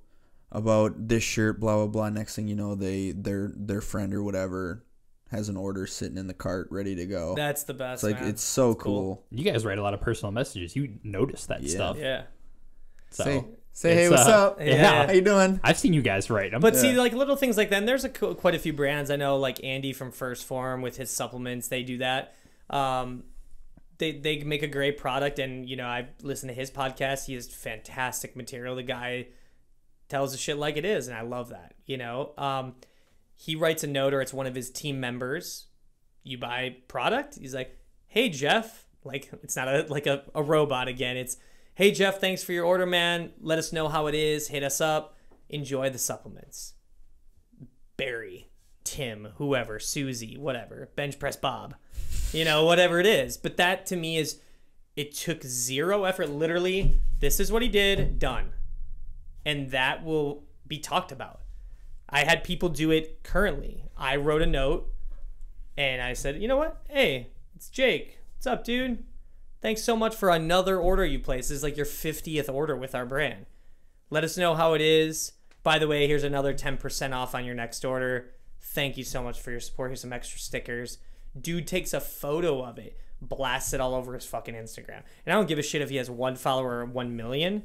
about this shirt, blah blah blah. Next thing you know, their friend or whatever has an order sitting in the cart ready to go. That's the best. It's like man. it's so cool. You guys write a lot of personal messages. You notice that stuff. Yeah. So say hey, what's up? Yeah. How you doing? I've seen you guys write them. But see, like little things like that. And there's quite a few brands I know, like Andy from First Form with his supplements. They do that. They make a great product, and you know I listen to his podcast. He has fantastic material. The guy tells the shit like it is, and I love that. You know, he writes a note, or it's one of his team members. You buy product. He's like, "Hey Jeff," like it's not a robot again. It's, "Hey Jeff, thanks for your order, man. Let us know how it is. Hit us up. Enjoy the supplements." Barry, Tim, whoever, Susie, whatever, bench press Bob, you know, whatever it is. But that to me is, it took zero effort. Literally, this is what he did, done. And that will be talked about. I had people do it currently. I wrote a note and I said, you know what? Hey, it's Jake. What's up, dude? Thanks so much for another order you placed. This is like your 50th order with our brand. Let us know how it is. By the way, here's another 10% off on your next order. Thank you so much for your support. Here's some extra stickers. Dude takes a photo of it, blasts it all over his fucking Instagram. And I don't give a shit if he has 1 follower or 1 million.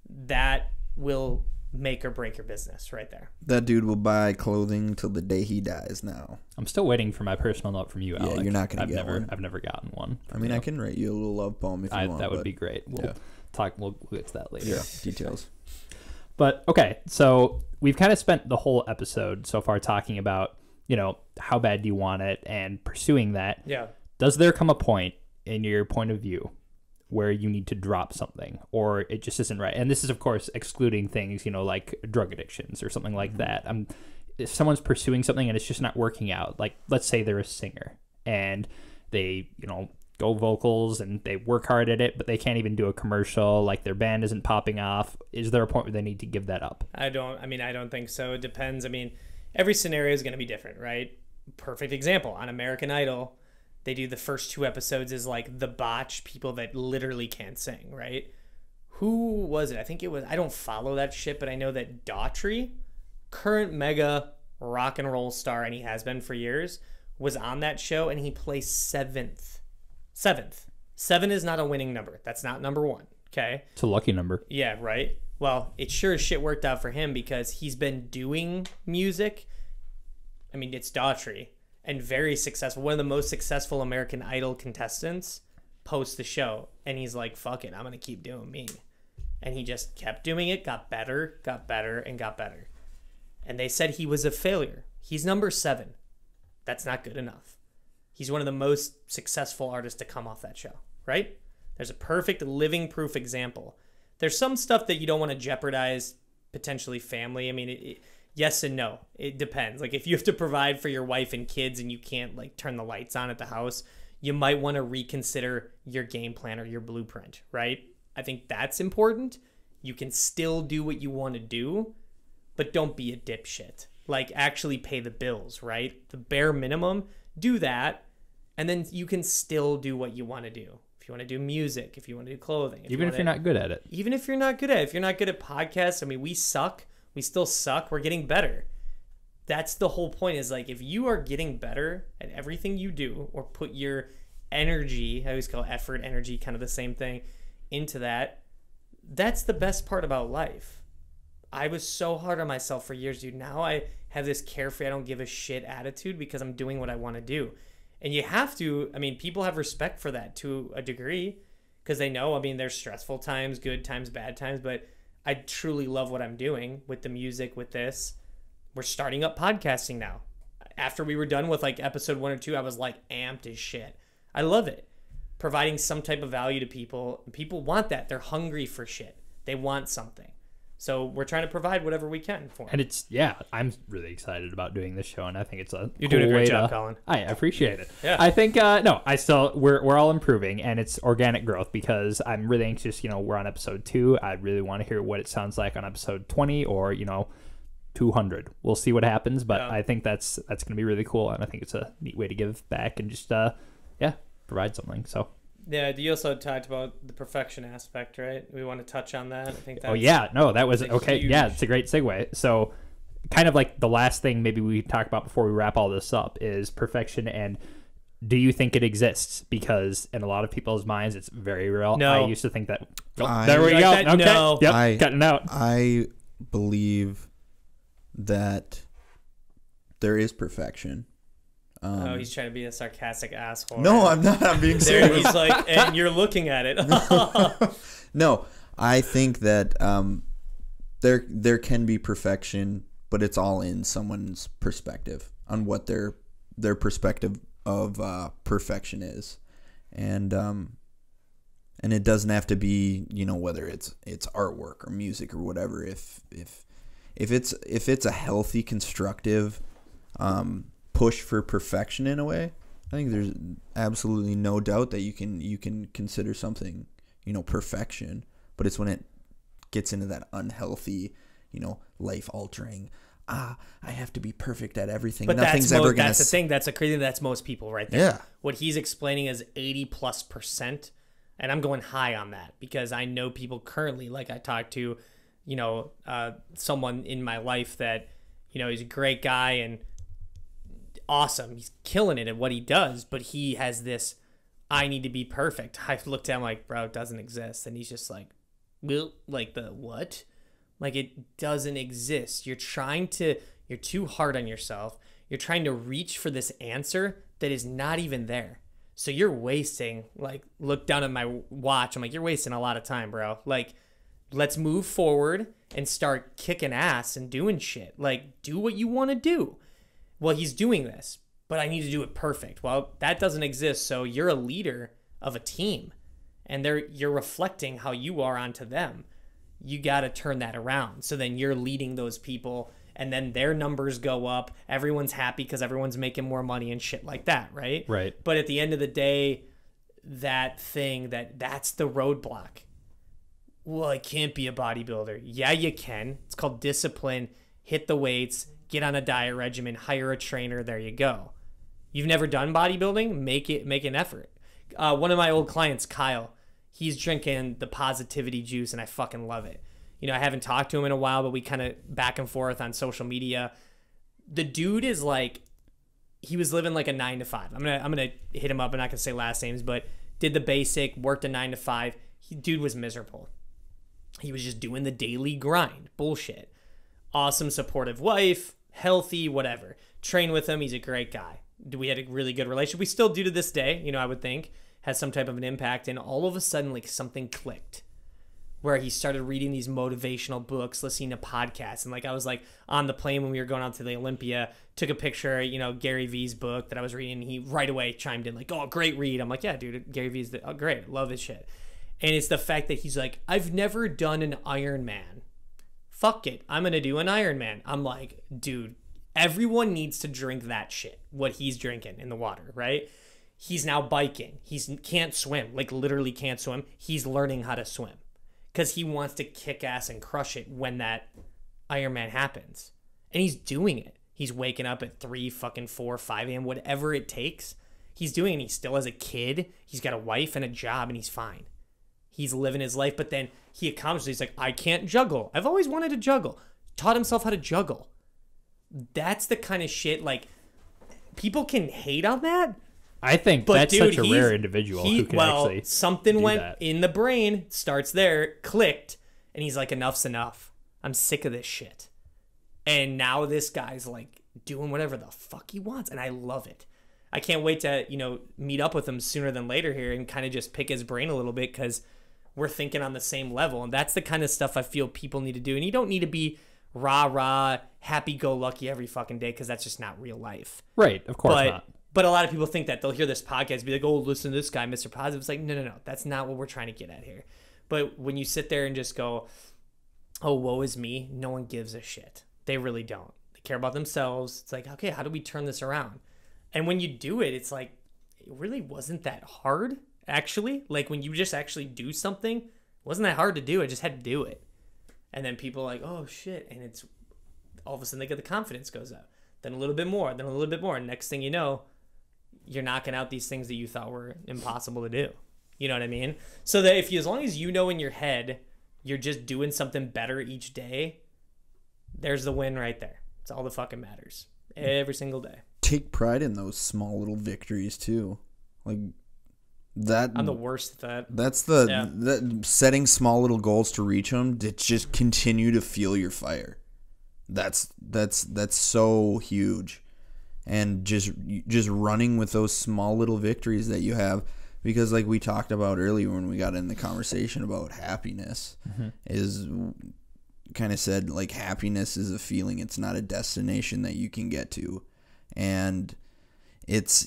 That will make or break your business right there. That dude will buy clothing till the day he dies now. I'm still waiting for my personal note from you, Alec. You're not going to get one. I've never gotten one. I mean, I can write you a little love poem if you want. That would be great. We'll get to that later. Yeah, details. But, okay, so we've kind of spent the whole episode so far talking about, you know, how bad do you want it and pursuing that. Yeah. Does there come a point in your point of view where you need to drop something or it just isn't right? And this is, of course, excluding things, you know, like drug addictions or something like that. If someone's pursuing something and it's just not working out, like let's say they're a singer and they, you know, go vocals and they work hard at it, but they can't even do a commercial, like their band isn't popping off. Is there a point where they need to give that up? I don't think so. It depends. I mean, every scenario is going to be different, right? Perfect example on American Idol. They do the first 2 episodes as like the botch people that literally can't sing, right? Who was it? I think it was, I don't follow that shit, but I know that Daughtry, current mega rock and roll star, and he has been for years, was on that show and he placed 7th. 7 is not a winning number. That's not number 1, okay? It's a lucky number. Yeah, right? Well, it sure as shit worked out for him because he's been doing music. I mean, it's Daughtry. And very successful. One of the most successful American Idol contestants post the show. And he's like, fuck it, I'm going to keep doing me. And he just kept doing it, got better, and got better. And they said he was a failure. He's number 7. That's not good enough. He's one of the most successful artists to come off that show, right? There's a perfect living proof example. There's some stuff that you don't want to jeopardize, potentially family. I mean, yes and no. It depends. Like if you have to provide for your wife and kids and you can't like turn the lights on at the house, you might want to reconsider your game plan or your blueprint, right? I think that's important. You can still do what you want to do, but don't be a dipshit. Like actually pay the bills, right? The bare minimum, do that, and then you can still do what you want to do. If you want to do music, if you want to do clothing. Even if you're not good at it. Even if you're not good at it. If you're not good at podcasts, I mean, we suck. We still suck. We're getting better. That's the whole point, is like if you are getting better at everything you do or put your energy, I always call effort, energy, kind of the same thing, into that, that's the best part about life. I was so hard on myself for years, dude. Now I have this carefree, I don't give a shit attitude because I'm doing what I want to do. And you have to, I mean, people have respect for that to a degree because they know, I mean, there's stressful times, good times, bad times, but I truly love what I'm doing with the music, with this. We're starting up podcasting now. After we were done with like episode 1 or 2, I was like amped as shit. I love it. Providing some type of value to people. People want that. They're hungry for shit. They want something. So we're trying to provide whatever we can for them. And it's, yeah, I'm really excited about doing this show, and I think it's a You're cool doing a great way job, to, Colin. I appreciate it. Yeah. I think, we're all improving, and it's organic growth because I'm really anxious, you know, we're on episode 2. I really want to hear what it sounds like on episode 20 or, you know, 200. We'll see what happens, but I think that's going to be really cool, and I think it's a neat way to give back and just, provide something. So Yeah, you also talked about the perfection aspect, right? We want to touch on that. I think that's that was okay. huge... Yeah, it's a great segue. So kind of like the last thing maybe we talk about before we wrap all this up is perfection, and do you think it exists? Because in a lot of people's minds, it's very real. No. I used to think that. There we go. That, okay. no. Yep. Cutting out. I believe that there is perfection. He's trying to be a sarcastic asshole. No, I'm not. I'm being There, serious. he's like, and you're looking at it. No, I think that there can be perfection, but it's all in someone's perspective on what their perspective of perfection is, and it doesn't have to be, you know, whether it's artwork or music or whatever. If it's a healthy, constructive push for perfection in a way, I think there's absolutely no doubt that you can consider something, you know, perfection. But it's when it gets into that unhealthy, you know, life altering. I have to be perfect at everything. But Nothing's ever gonna. That's the thing. That's a crazy. That's most people right there. Yeah. What he's explaining is 80+%, and I'm going high on that because I know people currently. Like I talked to, you know, someone in my life that, you know, he's a great guy and awesome. He's killing it at what he does, but he has this, I need to be perfect. I looked at him like, bro, it doesn't exist. And he's just like, well, like the what? Like it doesn't exist. You're too hard on yourself. You're trying to reach for this answer that is not even there. So you're wasting, like, look down at my watch. I'm like, you're wasting a lot of time, bro. Like, let's move forward and start kicking ass and doing shit. Like, do what you want to do. Well, he's doing this, but I need to do it perfect. Well, that doesn't exist. So you're a leader of a team, and you're reflecting how you are onto them. You got to turn that around. So then you're leading those people, and then their numbers go up. Everyone's happy because everyone's making more money and shit like that, right? Right. But at the end of the day, that's the roadblock. Well, I can't be a bodybuilder. Yeah, you can. It's called discipline. Hit the weights. Get on a diet regimen, hire a trainer, there you go. You've never done bodybuilding? Make an effort. One of my old clients, Kyle, he's drinking the positivity juice and I fucking love it. You know, I haven't talked to him in a while, but we kind of back and forth on social media. The dude is like, he was living like a 9 to 5. I'm gonna hit him up. I'm not gonna say last names, but did the basic, worked a 9 to 5. Dude was miserable. He was just doing the daily grind. Bullshit. Awesome, supportive wife, healthy, whatever. Train with him. He's a great guy. We had a really good relationship. We still do to this day, you know, I would think. Has some type of an impact. And all of a sudden, like, something clicked where he started reading these motivational books, listening to podcasts. And, like, I was, like, on the plane when we were going out to the Olympia, took a picture, you know, Gary V's book that I was reading. And he right away chimed in, like, oh, great read. I'm like, yeah, dude, Gary V's great. Love his shit. And it's the fact that he's like, I've never done an Ironman. Fuck it, I'm gonna do an Ironman. I'm like, dude, everyone needs to drink that shit, what he's drinking in the water, right? He's now biking. He can't swim, like literally can't swim. He's learning how to swim because he wants to kick ass and crush it when that Ironman happens. And he's doing it. He's waking up at 3, fucking 4, 5 a.m., whatever it takes. He's doing it. He still has a kid. He's got a wife and a job, and he's fine. He's living his life, but then he accomplished it. He's like, I can't juggle. I've always wanted to juggle. Taught himself how to juggle. That's the kind of shit, like, people can hate on that. I think but that's dude, such a rare individual who can actually something went that. In the brain, starts there, clicked, and he's like, enough's enough. I'm sick of this shit. And now this guy's, like, doing whatever the fuck he wants, and I love it. I can't wait to, you know, meet up with him sooner than later here and kind of just pick his brain a little bit because we're thinking on the same level. And that's the kind of stuff I feel people need to do. And you don't need to be rah-rah, happy-go-lucky every fucking day because that's just not real life. Right, of course not. But a lot of people think that. They'll hear this podcast and be like, oh, listen to this guy, Mr. Positive. It's like, no. That's not what we're trying to get at here. But when you sit there and just go, oh, woe is me, no one gives a shit. They really don't. They care about themselves. It's like, okay, how do we turn this around? And when you do it, it's like, it really wasn't that hard, actually. Like, when you just actually do something, it wasn't that hard to do. I just had to do it. And then people are like, oh, shit. And it's all of a sudden they get the confidence goes up. Then a little bit more. Then a little bit more. And next thing you know, you're knocking out these things that you thought were impossible to do. You know what I mean? So that if you, as long as you know in your head you're just doing something better each day, there's the win right there. It's all that fucking matters every single day. Take pride in those small little victories too. Like that. I'm the worst at that. That's that setting small little goals to reach them. To just continue to fuel your fire. That's so huge, and just running with those small little victories that you have, because like we talked about earlier when we got in the conversation about happiness, is kind of said like happiness is a feeling. It's not a destination that you can get to, and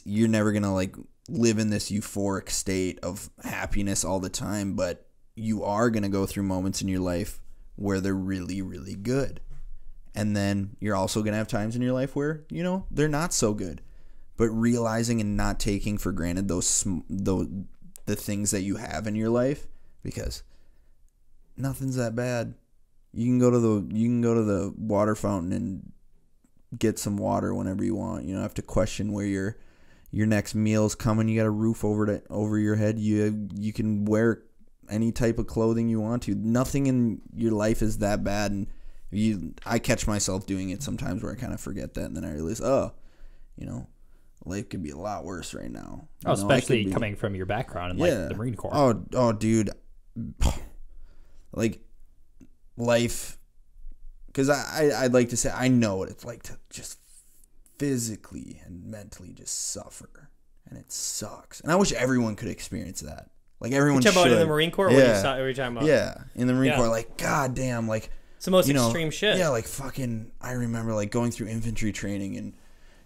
you're never gonna like live in this euphoric state of happiness all the time, but you are gonna go through moments in your life where they're really, really good. And then you're also going to have times in your life where, you know, they're not so good. But realizing and not taking for granted the things that you have in your life, because nothing's that bad. You can go to the water fountain and get some water whenever you want. You don't have to question where your next meal's coming. You got a roof over your head. You can wear any type of clothing you want to. Nothing in your life is that bad. And I catch myself doing it sometimes where I kind of forget that, and then I realize, you know, life could be a lot worse right now. Especially coming from your background in like the Marine Corps. Oh, dude, like life, because I'd like to say I know what it's like to just physically and mentally just suffer, and it sucks. And I wish everyone could experience that. Like everyone should. You're talking about in the Marine Corps? Yeah. What are you talking about? Yeah, in the Marine Corps, like goddamn, like. It's the most extreme shit. Yeah, like fucking, I remember like going through infantry training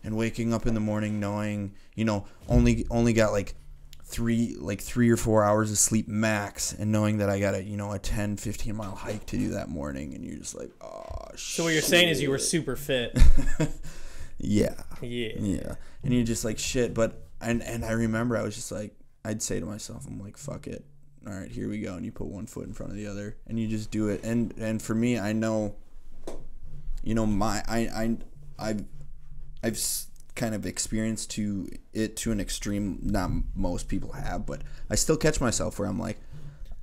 and waking up in the morning knowing, you know, only got like 3 or 4 hours of sleep max, and knowing that I got a 10, 15 mile hike to do that morning, and you're just like, oh shit. So what you're saying is you were super fit. Yeah. Yeah. And you're just like shit, but and I remember I was just like, I'd say to myself, I'm like, fuck it. All right, here we go. And you put one foot in front of the other, and you just do it. And for me, I know, you know, I've kind of experienced to an extreme. Not most people have, but I still catch myself where I'm like,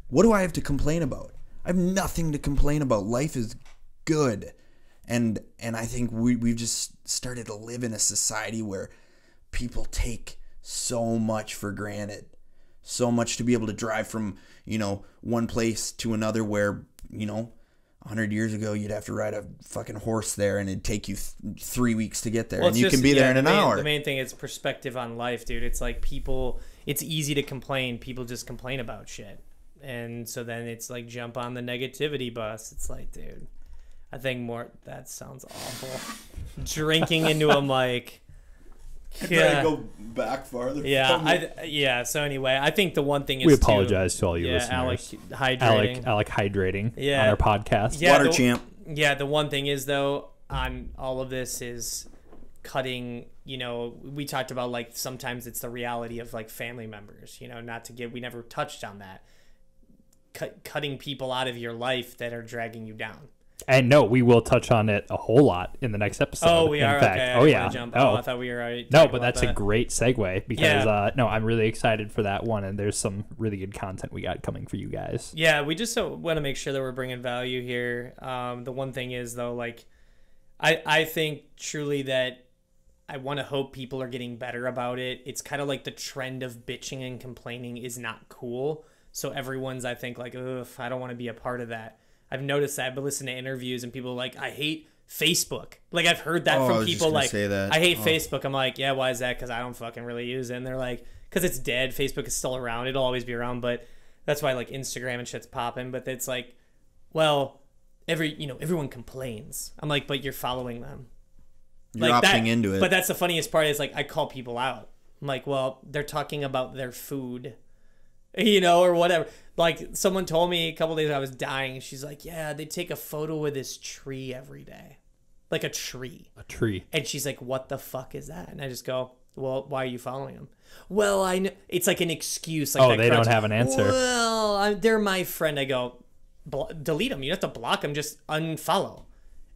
what do I have to complain about? I have nothing to complain about. Life is good, and I think we've just started to live in a society where people take so much for granted. So much to be able to drive from, you know, one place to another where, you know, 100 years ago you'd have to ride a fucking horse there and it'd take you 3 weeks to get there, and you can be there in an hour. The main thing is perspective on life, dude. It's like people, it's easy to complain. People just complain about shit. And so then it's like jump on the negativity bus. It's like, dude, I think that sounds awful. Drinking into a mic. Yeah. Go back farther. Yeah. So anyway, I think the one thing is we apologize to all you listeners. Alec hydrating on our podcast. Water champ. Yeah. The one thing is though on all of this is cutting. You know, we talked about like sometimes it's the reality of like family members. You know, we never touched on that. Cutting people out of your life that are dragging you down. And no, we will touch on it a whole lot in the next episode. Oh, we are? Fact. Okay. Oh, yeah. I thought we were already. No, but that's a great segue because, I'm really excited for that one. And there's some really good content we got coming for you guys. Yeah, we just want to make sure that we're bringing value here. The one thing is, though, like, I think truly that I want to hope people are getting better about it. It's kind of like the trend of bitching and complaining is not cool. So everyone's, I think, like, ugh, I don't want to be a part of that. I've noticed that. I've been listening to interviews and people are like, I hate Facebook. Like, I've heard that from people like, I hate Facebook. I'm like, yeah, why is that? Because I don't fucking really use it. And they're like, because it's dead. Facebook is still around. It'll always be around. But that's why like Instagram and shit's popping. But it's like, well, everyone complains. I'm like, but you're following them. You're like opting into it. But that's the funniest part is like, I call people out. I'm like, well, they're talking about their food. You know, or whatever. Like, someone told me a couple days ago I was dying. She's like, yeah, they take a photo with this tree every day. Like a tree. A tree. And she's like, what the fuck is that? And I just go, well, why are you following them? Well, I know. It's like an excuse. Like they don't have an answer. Well, they're my friend. I go, delete them. You don't have to block them. Just unfollow.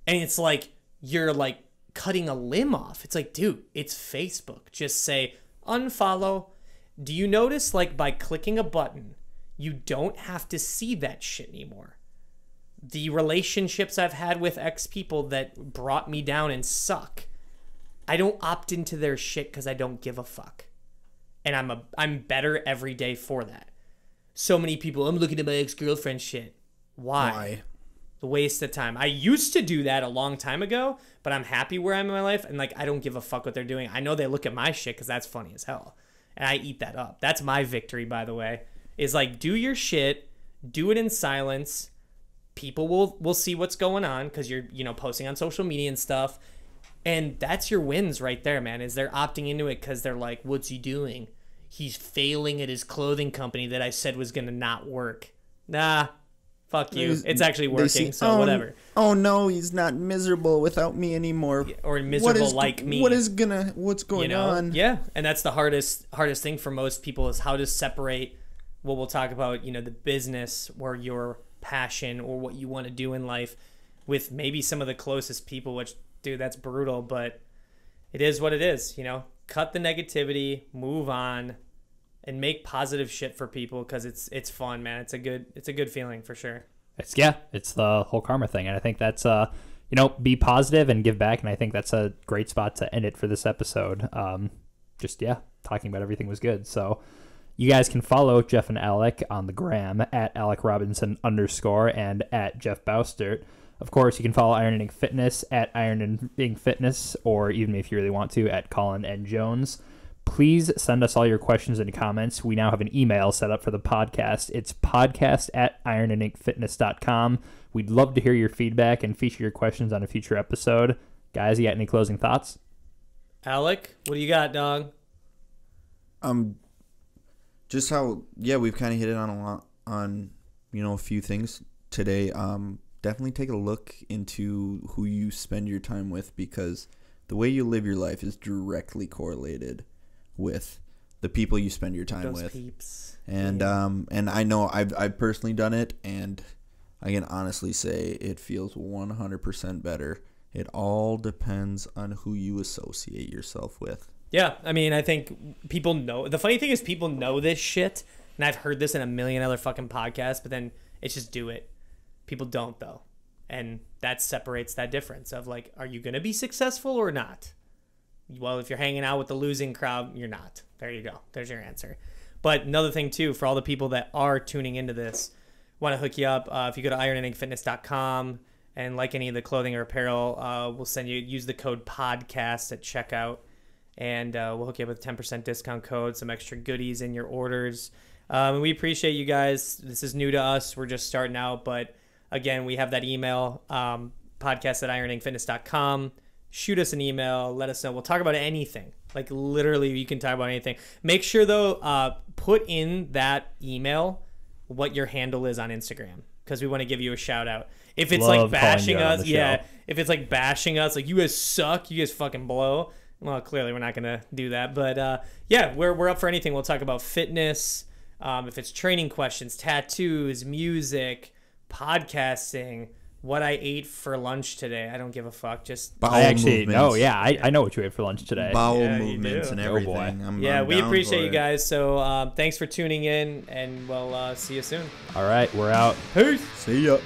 And it's like, you're like cutting a limb off. It's like, dude, it's Facebook. Just say unfollow. Do you notice, like, by clicking a button, you don't have to see that shit anymore? The relationships I've had with ex people that brought me down and suck, I don't opt into their shit because I don't give a fuck. And I'm better every day for that. So many people, I'm looking at my ex-girlfriend shit. Why? The waste of time. I used to do that a long time ago, but I'm happy where I'm in my life, and like I don't give a fuck what they're doing. I know they look at my shit because that's funny as hell, and I eat that up. That's my victory, by the way. Is like, do your shit, do it in silence. People will see what's going on because you're posting on social media and stuff, and that's your wins right there, man. Is they're opting into it because they're like, what's he doing? He's failing at his clothing company that I said was gonna not work. Nah. Fuck you. It's actually working, so whatever. Oh no, he's not miserable without me anymore. Or miserable like me. What's going on? Yeah, and that's the hardest thing for most people is how to separate what we'll talk about, the business or your passion or what you want to do in life with maybe some of the closest people, which, dude, that's brutal, but it is what it is, Cut the negativity, move on, and make positive shit for people because it's fun, man. It's a good feeling for sure. It's the whole karma thing, and I think that's be positive and give back, and I think that's a great spot to end it for this episode. Talking about everything was good. So you guys can follow Jeff and Alec on the gram at AlecRobinson _ and at Jeff Baustert. Of course, you can follow Iron and Ink Fitness at Iron and Ink Fitness, or even if you really want to, at Colin N. Jones. Please send us all your questions and comments. We now have an email set up for the podcast. It's podcast@ironandinkfitness.com. We'd love to hear your feedback and feature your questions on a future episode. Guys, you got any closing thoughts? Alec, what do you got, dog? Just how, we've kind of hit it on a lot on, a few things today. Definitely take a look into who you spend your time with, because the way you live your life is directly correlated with the people you spend your time with. Peeps. And and I know I've personally done it, and I can honestly say it feels 100% better. It all depends on who you associate yourself with. Yeah, I mean, I think people know. The funny thing is people know this shit, and I've heard this in a million other fucking podcasts, but then it's just do it. People don't, though. And that separates that difference of like, are you going to be successful or not? Well, if you're hanging out with the losing crowd, you're not. There you go. There's your answer. But another thing, too, for all the people that are tuning into this, want to hook you up. If you go to ironandinkfitness.com and like any of the clothing or apparel, we'll send you, use the code podcast at checkout, and we'll hook you up with a 10% discount code, some extra goodies in your orders. And we appreciate you guys. This is new to us. We're just starting out, but again, we have that email, podcast@ironandinkfitness.com. Shoot us an email. Let us know. We'll talk about anything. Like, literally, you can talk about anything. Make sure, though, put in that email what your handle is on Instagram, because we want to give you a shout-out. If it's like bashing us, if it's like bashing us, like, you guys suck, you guys fucking blow, well, clearly we're not going to do that. But, we're up for anything. We'll talk about fitness, if it's training questions, tattoos, music, podcasting, what I ate for lunch today. I don't give a fuck. Just I know what you ate for lunch today. Bowel movements and everything. I'm we appreciate you guys. So thanks for tuning in, and we'll see you soon. All right, we're out. Peace. See ya.